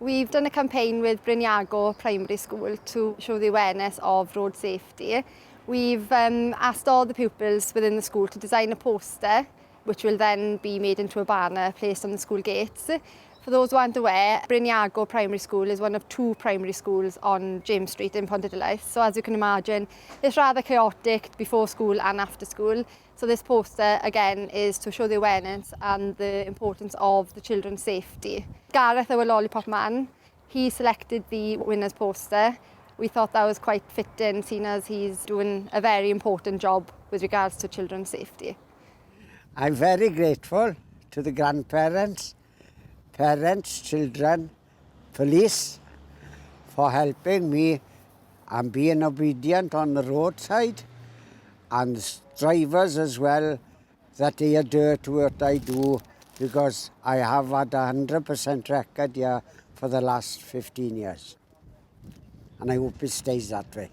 We've done a campaign with Bryniago Primary School to show the awareness of road safety. We've asked all the pupils within the school to design a poster which will then be made into a banner placed on the school gates. For those who aren't aware, Bryniago Primary School is one of 2 primary schools on James Street in Pontarddulais. So as you can imagine, it's rather chaotic before school and after school. So this poster, again, is to show the awareness and the importance of the children's safety. Gareth, our lollipop man, he selected the winner's poster. We thought that was quite fitting, seeing as he's doing a very important job with regards to children's safety. I'm very grateful to the grandparents, parents, children, police for helping me and being obedient on the roadside, and drivers as well, that they adhere to what I do, because I have had a 100% record here for the last 15 years, and I hope it stays that way.